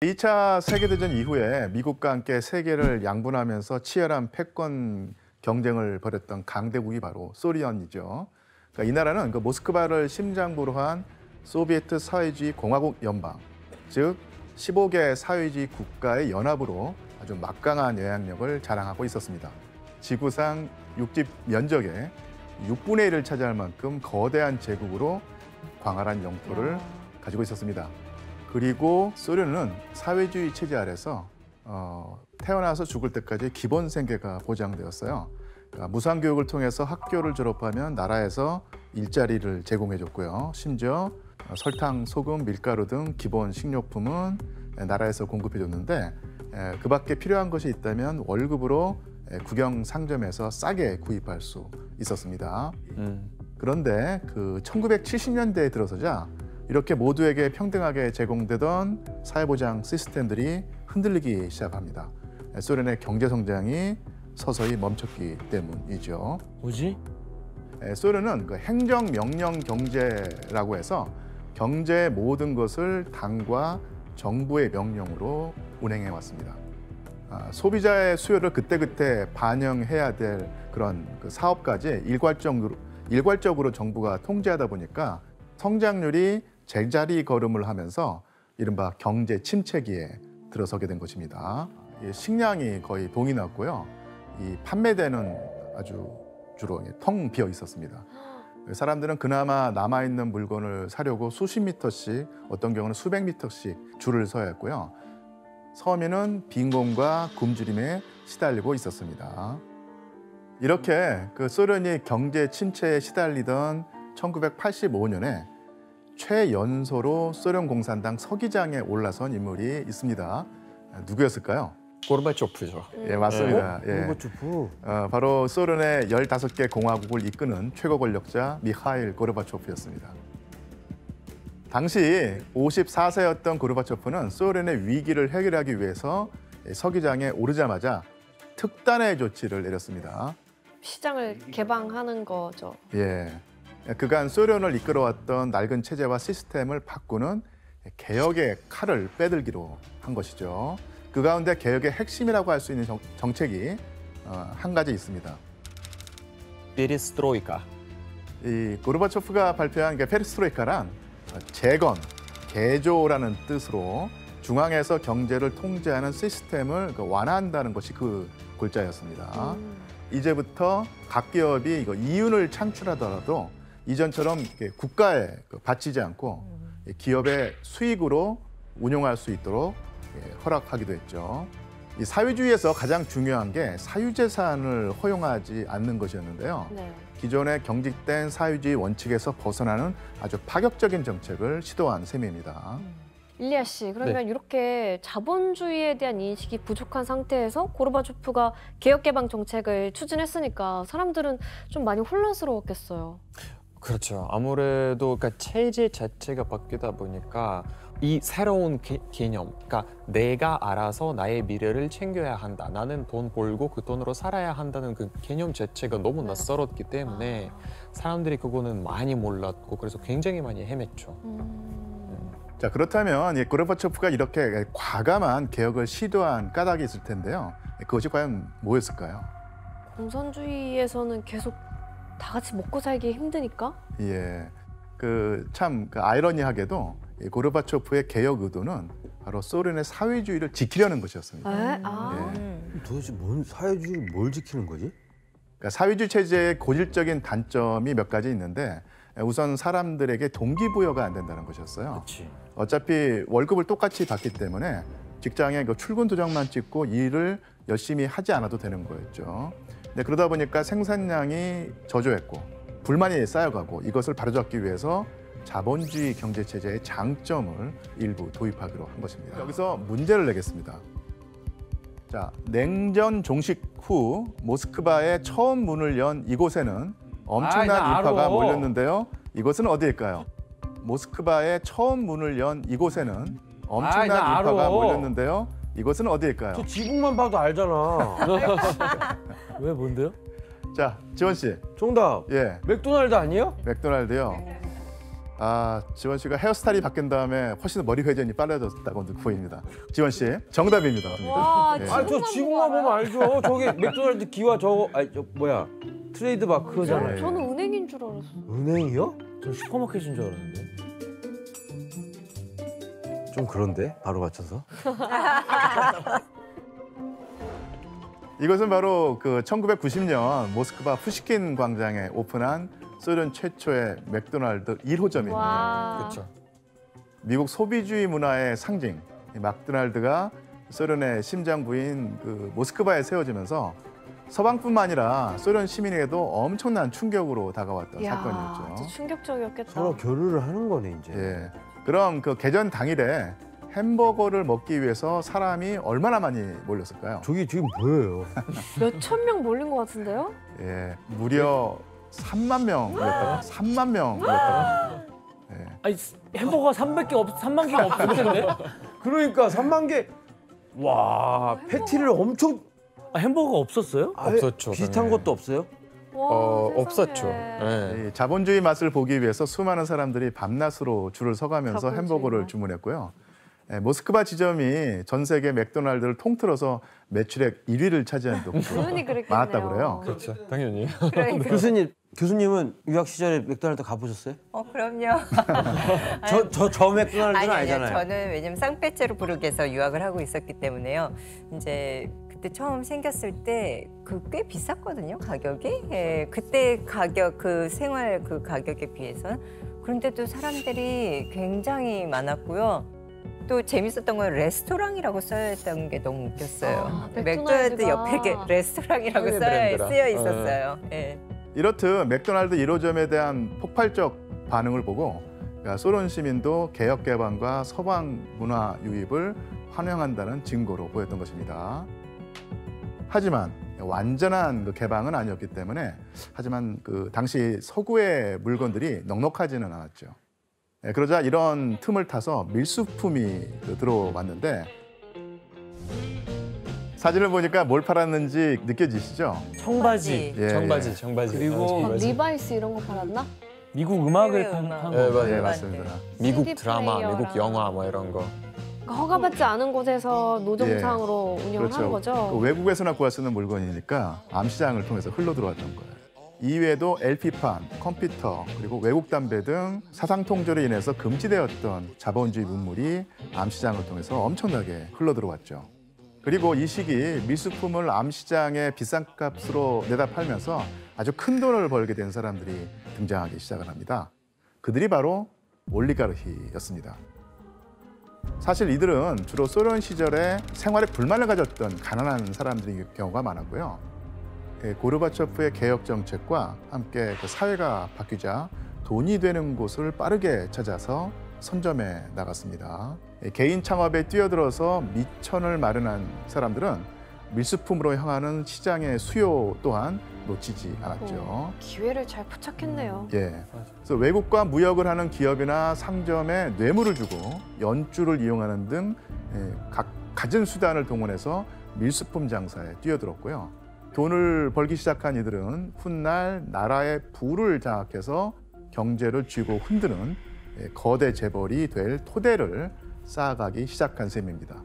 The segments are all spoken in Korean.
2차 세계대전 이후에 미국과 함께 세계를 양분하면서 치열한 패권 경쟁을 벌였던 강대국이 바로 소련이죠. 그러니까 이 나라는 그 모스크바를 심장부로 한 소비에트 사회주의 공화국 연방, 즉 15개 사회주의 국가의 연합으로 아주 막강한 영향력을 자랑하고 있었습니다. 지구상 육지 면적의 6분의 1을 차지할 만큼 거대한 제국으로 광활한 영토를 가지고 있었습니다. 그리고 소련은 사회주의 체제 아래서 태어나서 죽을 때까지 기본 생계가 보장되었어요. 그러니까 무상교육을 통해서 학교를 졸업하면 나라에서 일자리를 제공해줬고요. 심지어 설탕, 소금, 밀가루 등 기본 식료품은 나라에서 공급해줬는데 그 밖에 필요한 것이 있다면 월급으로 국영 상점에서 싸게 구입할 수 있었습니다. 그런데 그 1970년대에 들어서자 이렇게 모두에게 평등하게 제공되던 사회보장 시스템들이 흔들리기 시작합니다. 소련의 경제 성장이 서서히 멈췄기 때문이죠. 뭐지? 소련은 그 행정명령 경제라고 해서 경제의 모든 것을 당과 정부의 명령으로 운행해 왔습니다. 소비자의 수요를 그때그때 반영해야 될 그런 그 사업까지 일괄적으로 정부가 통제하다 보니까 성장률이 제자리 걸음을 하면서 이른바 경제 침체기에 들어서게 된 것입니다. 식량이 거의 동이 났고요. 이 판매대는 아주 주로 텅 비어 있었습니다. 사람들은 그나마 남아있는 물건을 사려고 수십 미터씩, 어떤 경우는 수백 미터씩 줄을 서야 했고요. 서민은 빈곤과 굶주림에 시달리고 있었습니다. 이렇게 그 소련이 경제 침체에 시달리던 1985년에 최연소로 소련 공산당 서기장에 올라선 인물이 있습니다. 누구였을까요? 고르바초프죠. 예, 맞습니다. 예. 고르바초프. 바로 소련의 15개 공화국을 이끄는 최고 권력자 미하일 고르바초프였습니다. 당시 54세였던 고르바초프는 소련의 위기를 해결하기 위해서 서기장에 오르자마자 특단의 조치를 내렸습니다. 시장을 개방하는 거죠. 예. 그간 소련을 이끌어왔던 낡은 체제와 시스템을 바꾸는 개혁의 칼을 빼들기로 한 것이죠. 그 가운데 개혁의 핵심이라고 할 수 있는 정책이 한 가지 있습니다. 페리스트로이카. 이 고르바초프가 발표한 페리스트로이카란 재건, 개조라는 뜻으로 중앙에서 경제를 통제하는 시스템을 완화한다는 것이 그 골자였습니다. 이제부터 각 기업이 이윤을 창출하더라도 이전처럼 국가에 바치지 않고 기업의 수익으로 운용할 수 있도록 허락하기도 했죠. 이 사회주의에서 가장 중요한 게 사유재산을 허용하지 않는 것이었는데요. 네. 기존의 경직된 사회주의 원칙에서 벗어나는 아주 파격적인 정책을 시도한 셈입니다. 일리아 씨, 그러면 이렇게 자본주의에 대한 인식이 부족한 상태에서 고르바초프가 개혁개방 정책을 추진했으니까 사람들은 좀 많이 혼란스러웠겠어요. 그렇죠. 아무래도 그러니까 체제 자체가 바뀌다 보니까 이 새로운 개념, 그러니까 내가 알아서 나의 미래를 챙겨야 한다. 나는 돈 벌고 그 돈으로 살아야 한다는 그 개념 자체가 너무 낯설었기 때문에 사람들이 그거는 많이 몰랐고 그래서 굉장히 많이 헤맸죠. 자, 그렇다면 고르바초프가 이렇게 과감한 개혁을 시도한 까닭이 있을 텐데요. 그것이 과연 뭐였을까요? 공산주의에서는 계속 다 같이 먹고 살기 힘드니까? 예, 참 아이러니하게도 고르바초프의 개혁 의도는 바로 소련의 사회주의를 지키려는 것이었습니다. 도대체 사회주의 뭘 지키는 거지? 그러니까 사회주의 체제의 고질적인 단점이 몇 가지 있는데 우선 사람들에게 동기부여가 안 된다는 것이었어요. 그치. 어차피 월급을 똑같이 받기 때문에 직장에 출근 도장만 찍고 일을 열심히 하지 않아도 되는 거였죠. 네, 그러다 보니까 생산량이 저조했고 불만이 쌓여가고 이것을 바로잡기 위해서 자본주의 경제체제의 장점을 일부 도입하기로 한 것입니다. 여기서 문제를 내겠습니다. 자, 냉전 종식 후 모스크바에 처음 문을 연 이곳에는 엄청난 인파가 몰렸는데요. 이곳은 어디일까요? 모스크바에 처음 문을 연 이곳에는 엄청난 인파가 몰렸는데요. 이곳은 어디일까요? 저 지붕만 봐도 알잖아. 왜 뭔데요? 자, 지원 씨. 정답. 예. 맥도날드 아니에요? 맥도날드요. 지원 씨가 헤어스타일이 바뀐 다음에 훨씬 머리 회전이 빨라졌다고 보입니다. 지원 씨 정답입니다. 와, 예. 저 지구만 보면 알죠. 저게 맥도날드 기와 저거 저 뭐야 트레이드 마크잖아요. 저는 은행인 줄 알았어요. 은행이요? 저 슈퍼마켓인 줄 알았는데. 좀 그런데 바로 맞춰서. 이것은 바로 그 1990년 모스크바 푸시킨 광장에 오픈한 소련 최초의 맥도날드 1호점입니다. 와. 그렇죠. 미국 소비주의 문화의 상징 이 맥도날드가 소련의 심장부인 그 모스크바에 세워지면서 서방뿐만 아니라 소련 시민에게도 엄청난 충격으로 다가왔던 이야, 사건이었죠. 진짜 충격적이었겠다. 서로 교류를 하는 거네 이제. 예. 그럼 그 개전 당일에 햄버거를 먹기 위해서 사람이 얼마나 많이 몰렸을까요? 저기 지금 보여요. 몇천 명 몰린 것 같은데요? 예, 무려 3만 명 몰렸다고. 3만 명 몰렸다고. 예. 아니 햄버거가 3만 개가 없을 텐데. 그러니까 3만 개. 와 패티를 엄청 아, 햄버거가 없었어요? 아예 없었죠, 비슷한 그냥. 것도 없어요? 와, 없었죠. 세상에. 예. 이 자본주의 맛을 보기 위해서 수많은 사람들이 밤낮으로 줄을 서가면서 자본주의 햄버거를 맛. 주문했고요. 예, 모스크바 지점이 전 세계 맥도날드를 통틀어서 매출액 1위를 차지한 적도 당연히 그랬겠네요. 많았다고 그래요. 그렇죠. 당연히. 그러니까. 교수님은 유학 시절에 맥도날드 가보셨어요? 그럼요. 저 맥도날드는 아니요, 아니잖아요. 저는 왜냐면 상페테르부르크에서 유학을 하고 있었기 때문에요. 이제 그때 처음 생겼을 때 그 꽤 비쌌거든요, 가격이. 예, 그때 가격 그 생활 그 가격에 비해서. 그런데도 사람들이 굉장히 많았고요. 또 재밌었던 건 레스토랑이라고 써야 했던 게 너무 웃겼어요. 아, 맥도날드 맥도날드가. 옆에 이렇게 레스토랑이라고 해외 브랜드라. 쓰여 있었어요. 예. 이렇듯 맥도날드 1호점에 대한 폭발적 반응을 보고 그러니까 소련 시민도 개혁 개방과 서방 문화 유입을 환영한다는 증거로 보였던 것입니다. 하지만 완전한 그 개방은 아니었기 때문에 하지만 그 당시 서구의 물건들이 넉넉하지는 않았죠. 그러자 이런 틈을 타서 밀수품이 들어왔는데 사진을 보니까 뭘 팔았는지 느껴지시죠? 청바지. 예, 청바지. 그리고 막 리바이스 이런 거 팔았나? 미국 음악을 해외 음악. 판 예, 거. 맞아요. 예, 맞습니다. 미국 CD 드라마, 플레이어랑. 미국 영화 뭐 이런 거. 그러니까 허가받지 않은 곳에서 노점상으로 운영을 하는 거죠. 그 외국에서나 구할 수 있는 물건이니까 암시장을 통해서 흘러 들어왔던 거예요. 이외에도 LP판, 컴퓨터, 그리고 외국 담배 등 사상 통제로 인해서 금지되었던 자본주의 문물이 암시장을 통해서 엄청나게 흘러 들어왔죠. 그리고 이 시기 밀수품을 암시장에 비싼 값으로 내다 팔면서 아주 큰 돈을 벌게 된 사람들이 등장하기 시작을 합니다. 그들이 바로 올리가르히였습니다. 사실 이들은 주로 소련 시절에 생활에 불만을 가졌던 가난한 사람들의 경우가 많았고요. 고르바초프의 개혁 정책과 함께 그 사회가 바뀌자 돈이 되는 곳을 빠르게 찾아서 선점해 나갔습니다. 개인 창업에 뛰어들어서 미천을 마련한 사람들은 밀수품으로 향하는 시장의 수요 또한 놓치지 않았죠. 기회를 잘 포착했네요. 예. 그래서 외국과 무역을 하는 기업이나 상점에 뇌물을 주고 연주를 이용하는 등 갖은 수단을 동원해서 밀수품 장사에 뛰어들었고요. 돈을 벌기 시작한 이들은 훗날 나라의 부를 장악해서 경제를 쥐고 흔드는 거대 재벌이 될 토대를 쌓아가기 시작한 셈입니다.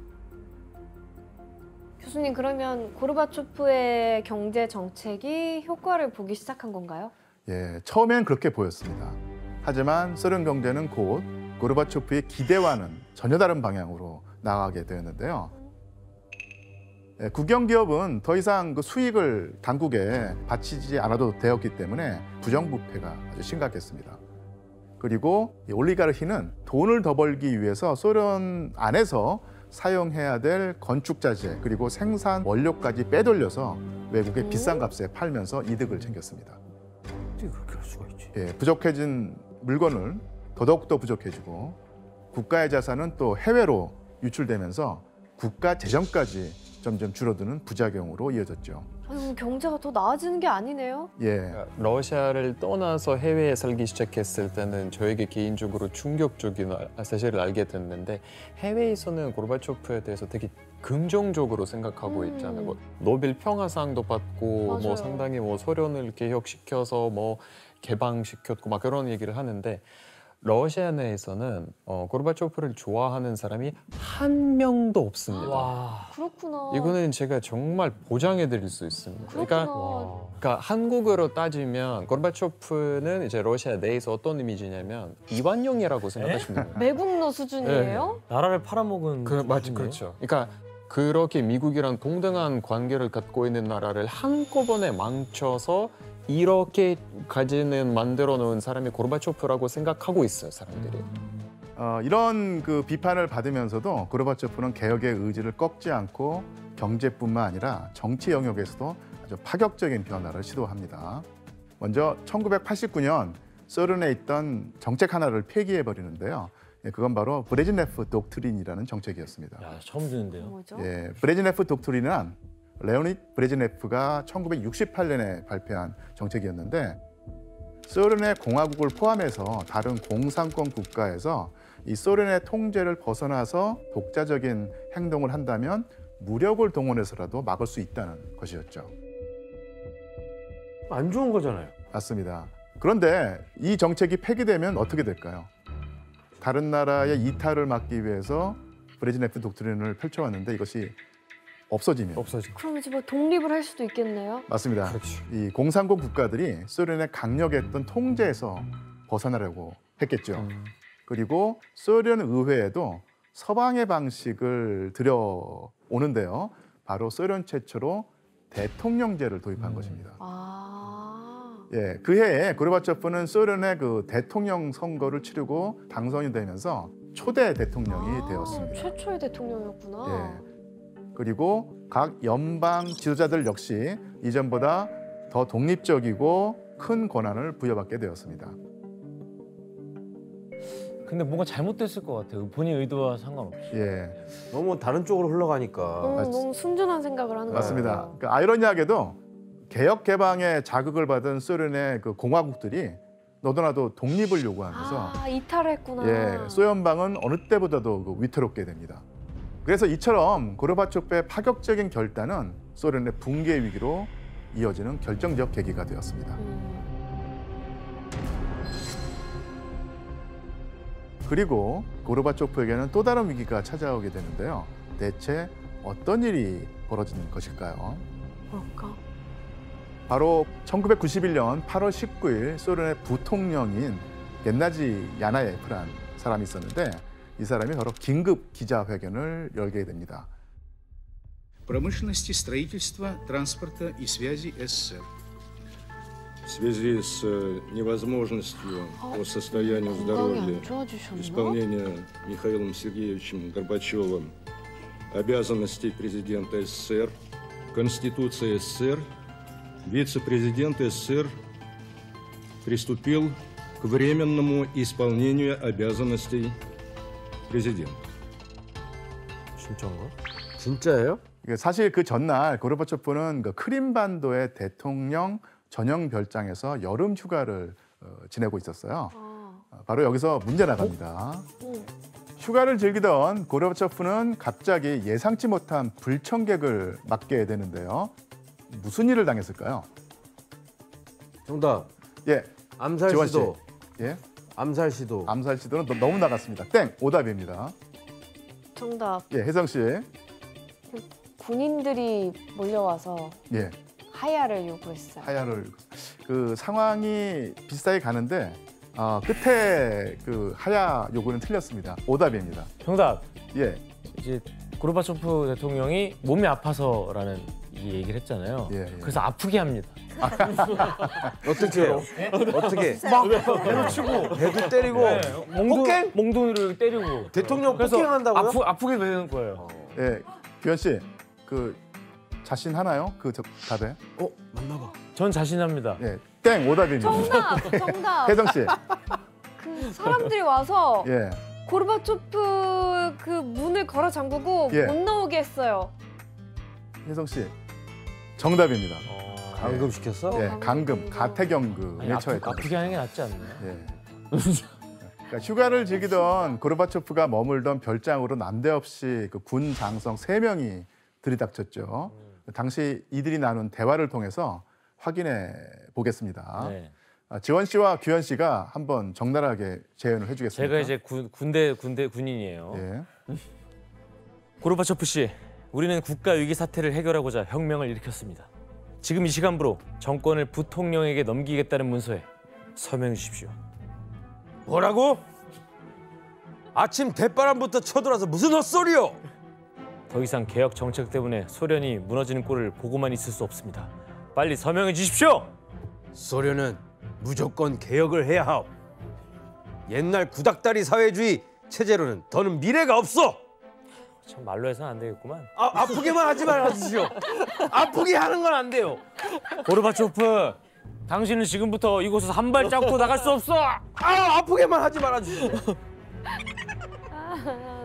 교수님, 그러면 고르바초프의 경제 정책이 효과를 보기 시작한 건가요? 예, 처음엔 그렇게 보였습니다. 하지만 소련 경제는 곧 고르바초프의 기대와는 전혀 다른 방향으로 나가게 되었는데요. 국영 기업은 더 이상 그 수익을 당국에 바치지 않아도 되었기 때문에 부정부패가 아주 심각했습니다. 그리고 이 올리가르히는 돈을 더 벌기 위해서 소련 안에서 사용해야 될 건축자재 그리고 생산 원료까지 빼돌려서 외국에 비싼 값에 팔면서 이득을 챙겼습니다. 어떻게 그렇게 할 수가 있지? 예, 부족해진 물건을 더더욱더 부족해지고 국가의 자산은 또 해외로 유출되면서 국가 재정까지 점점 줄어드는 부작용으로 이어졌죠. 아유, 경제가 더 나아지는 게 아니네요. 예, 러시아를 떠나서 해외에 살기 시작했을 때는 저에게 개인적으로 충격적인 사실을 알게 됐는데 해외에서는 고르바초프에 대해서 되게 긍정적으로 생각하고 있잖아요. 뭐 노벨 평화상도 받고 맞아요. 뭐 상당히 뭐 소련을 개혁시켜서 뭐 개방시켰고 막 그런 얘기를 하는데 러시아 내에서는 고르바초프를 좋아하는 사람이 한 명도 없습니다. 와. 그렇구나. 이거는 제가 정말 보장해 드릴 수 있습니다. 그렇구나. 그러니까 한국어로 따지면 고르바초프는 이제 러시아 내에서 어떤 이미지냐면 이완용이라고 생각하시면 돼요. 매국노 수준이에요? 나라를 팔아먹은. 맞죠, 수준이에요? 그렇죠. 그러니까 그렇게 미국이랑 동등한 관계를 갖고 있는 나라를 한꺼번에 망쳐서 이렇게까지는 만들어 놓은 사람이 고르바초프라고 생각하고 있어요, 사람들이. 이런 그 비판을 받으면서도 고르바초프는 개혁의 의지를 꺾지 않고 경제뿐만 아니라 정치 영역에서도 아주 파격적인 변화를 시도합니다. 먼저 1989년 소련에 있던 정책 하나를 폐기해 버리는데요. 그건 바로 브레즈네프 독트린이라는 정책이었습니다. 야, 처음 듣는데요. 뭐죠? 브레즈네프 독트린은 레오니드 브레즈네프가 1968년에 발표한 정책이었는데 소련의 공화국을 포함해서 다른 공산권 국가에서 이 소련의 통제를 벗어나서 독자적인 행동을 한다면 무력을 동원해서라도 막을 수 있다는 것이었죠. 안 좋은 거잖아요. 맞습니다. 그런데 이 정책이 폐기되면 어떻게 될까요? 다른 나라의 이탈을 막기 위해서 브레즈네프 독트린을 펼쳐왔는데 이것이 없어지면 그럼 이제 뭐 독립을 할 수도 있겠네요. 맞습니다. 그렇죠. 이 공산권 국가들이 소련의 강력했던 통제에서 벗어나려고 했겠죠. 그리고 소련 의회에도 서방의 방식을 들여오는데요. 바로 소련 최초로 대통령제를 도입한 것입니다. 그 해에 고르바초프는 소련의 그 대통령 선거를 치르고 당선이 되면서 초대 대통령이 되었습니다. 최초의 대통령이었구나. 그리고 각 연방 지도자들 역시 이전보다 더 독립적이고 큰 권한을 부여받게 되었습니다. 근데 뭔가 잘못됐을 것 같아요. 본인 의도와 상관없이. 너무 다른 쪽으로 흘러가니까. 너무 순진한 생각을 하는 맞습니다. 거예요. 그 아이러니하게도 개혁 개방의 자극을 받은 소련의 그 공화국들이 너도나도 독립을 요구하면서 이탈을 했구나. 소연방은 어느 때보다도 그 위태롭게 됩니다. 그래서 이처럼 고르바초프의 파격적인 결단은 소련의 붕괴 위기로 이어지는 결정적 계기가 되었습니다. 그리고 고르바초프에게는 또 다른 위기가 찾아오게 되는데요. 대체 어떤 일이 벌어지는 것일까요? 뭘까? 바로 1991년 8월 19일 소련의 부통령인 겐나지 야나예프란 사람이 있었는데 이 사람이 바로 긴급 기자회견을 열게 됩니다. промышленности, строительства, транспорта и связи СССР. В связи с невозможностью по состоянию 건강이 здоровья 안 좋아지셨나? исполнения Михаилом Сергеевичем Горбачевым обязанностей президента СССР, Конституции СССР, вице-президент СССР приступил к временному исполнению обязанностей президента. 진짜인가? 진짜예요? 사실 그 전날 고르바초프는 그 크림반도의 대통령 전용 별장에서 여름 휴가를 지내고 있었어요. 바로 여기서 문제 나갑니다. 휴가를 즐기던 고르바초프는 갑자기 예상치 못한 불청객을 맞게 되는데요. 무슨 일을 당했을까요? 정답. 예, 암살 지원 씨. 시도. 예, 암살 시도. 암살 시도는 너무 나갔습니다. 땡, 오답입니다. 정답. 예, 혜성 씨. 군인들이 몰려와서 예, 하야를 요구했어요. 하야를 그 상황이 비슷하게 가는데 끝에 그 하야 요구는 틀렸습니다. 오답입니다. 정답. 예, 이제 고르바초프 대통령이 몸이 아파서라는 이 얘기를 했잖아요. 예, 예. 그래서 아프게 합니다. 어떻게 해요? 어떻게? 막 배로 치고 배도 때리고 폭행? 몽둥이를 때리고 대통령 그래서 폭행한다고요? 아프게 되는 거예요. 예, 규현 씨, 그 자신 하나요? 그 답에? 맞나 봐. 전 자신합니다. 예, 땡, 오답입니다. 정답. 혜성 씨, 그 사람들이 와서 예, 고르바초프 그 문을 걸어 잠그고 예. 못 나오게 했어요. 혜성 씨, 정답입니다. 감금시켰어? 예, 강금, 강금이구나. 가태경금에 처했던 아프게 하는 게 낫지 않나요? 예. 그러니까 휴가를 즐기던 고르바초프가 머물던 별장으로 난데없이 그 군 장성 3명이 들이닥쳤죠. 당시 이들이 나눈 대화를 통해서 확인해 보겠습니다. 네. 지원 씨와 규현 씨가 한번 적나라하게 재연을 해주겠습니다. 제가 이제 군대 군인이에요. 예. 고르바초프 씨, 우리는 국가 위기 사태를 해결하고자 혁명을 일으켰습니다. 지금 이 시간부로 정권을 부통령에게 넘기겠다는 문서에 서명해 주십시오. 뭐라고? 아침 대바람부터 쳐들어와서 무슨 헛소리요? 더 이상 개혁 정책 때문에 소련이 무너지는 꼴을 보고만 있을 수 없습니다. 빨리 서명해 주십시오. 소련은 무조건 개혁을 해야 하오. 옛날 구닥다리 사회주의 체제로는 더는 미래가 없어. 참 말로 해서는 안 되겠구만. 아프게만 하지 말아주시오. 아프게 하는 건 안 돼요. 고르바초프, 당신은 지금부터 이곳에서 한 발짝도 나갈 수 없어. 아프게만 하지 말아주시오.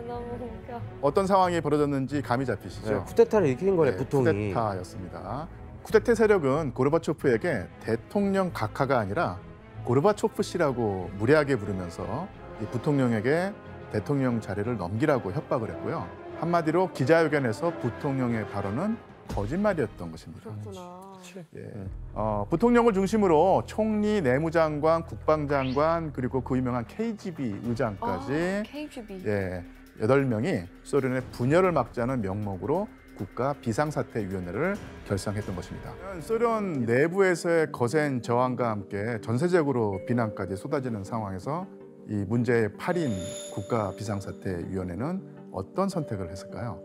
너무 웃겨. 어떤 상황이 벌어졌는지 감이 잡히시죠? 네, 쿠데타를 일으킨 거네, 네, 부통이. 쿠데타였습니다. 쿠데타 세력은 고르바초프에게 대통령 각하가 아니라 고르바초프 씨라고 무례하게 부르면서 이 부통령에게 대통령 자리를 넘기라고 협박을 했고요. 한마디로 기자회견에서 부통령의 발언은 거짓말이었던 것입니다. 그렇구나. 예. 부통령을 중심으로 총리, 내무장관, 국방장관 그리고 그 유명한 KGB 의장까지 KGB. 예, 8명이 소련의 분열을 막자는 명목으로 국가 비상사태위원회를 결성했던 것입니다. 소련 내부에서의 거센 저항과 함께 전세적으로 비난까지 쏟아지는 상황에서 이 문제의 8인 국가 비상사태위원회는 어떤 선택을 했을까요?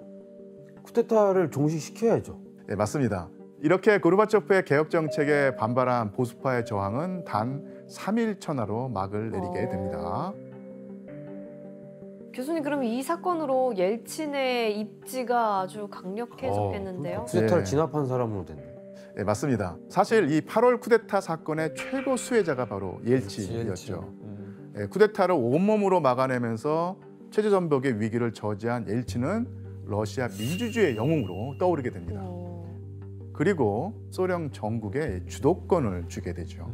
쿠데타를 종식시켜야죠. 네, 맞습니다. 이렇게 고르바초프의 개혁 정책에 반발한 보수파의 저항은 단 3일 천하로 막을 내리게 됩니다. 교수님, 그럼 이 사건으로 옐친의 입지가 아주 강력해졌겠는데요? 쿠데타를 네. 진압한 사람으로 됐네. 네, 맞습니다. 사실 이 8월 쿠데타 사건의 최고 수혜자가 바로 옐친이었죠. 예, 쿠데타를 온몸으로 막아내면서 체제 전복의 위기를 저지한 옐친은 러시아 민주주의의 영웅으로 떠오르게 됩니다. 그리고 소련 정국에 주도권을 주게 되죠.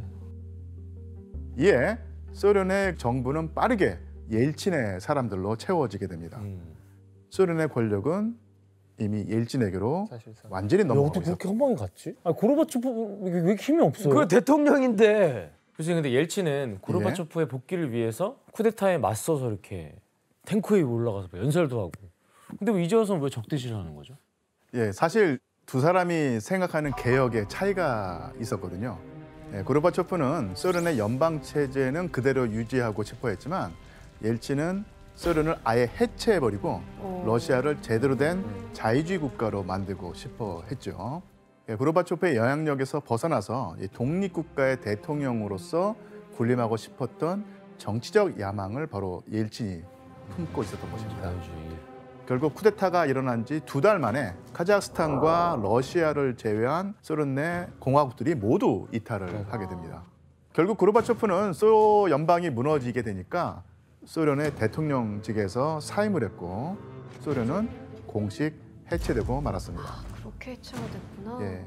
이에 소련의 정부는 빠르게 옐친의 사람들로 채워지게 됩니다. 소련의 권력은 이미 옐친에게로 사실상. 완전히 어떻게 넘어가고 그렇게 있었고 한 방에 갔지? 고르바초프 왜 이렇게 힘이 없어요? 그 대통령인데. 교수님, 근데 옐친은 고르바초프의 복귀를 위해서 쿠데타에 맞서서 이렇게 탱크 위에 올라가서 연설도 하고. 근데 왜 이제 와서는 왜 적대질하는 거죠? 예, 사실 두 사람이 생각하는 개혁에 차이가 있었거든요. 예, 고르바초프는 소련의 연방 체제는 그대로 유지하고 싶어 했지만 옐친은 소련을 아예 해체해버리고 러시아를 제대로 된 자유주의 국가로 만들고 싶어 했죠. 예, 고르바초프의 영향력에서 벗어나서 이 독립국가의 대통령으로서 군림하고 싶었던 정치적 야망을 바로 옐친이 품고 있었던 것입니다. 결국 쿠데타가 일어난 지 2달 만에 카자흐스탄과 러시아를 제외한 소련 내 공화국들이 모두 이탈을 하게 됩니다. 결국 고르바초프는 소 연방이 무너지게 되니까 소련의 대통령직에서 사임을 했고 소련은 공식 해체되고 말았습니다. 그렇게 해체가 됐구나. 예.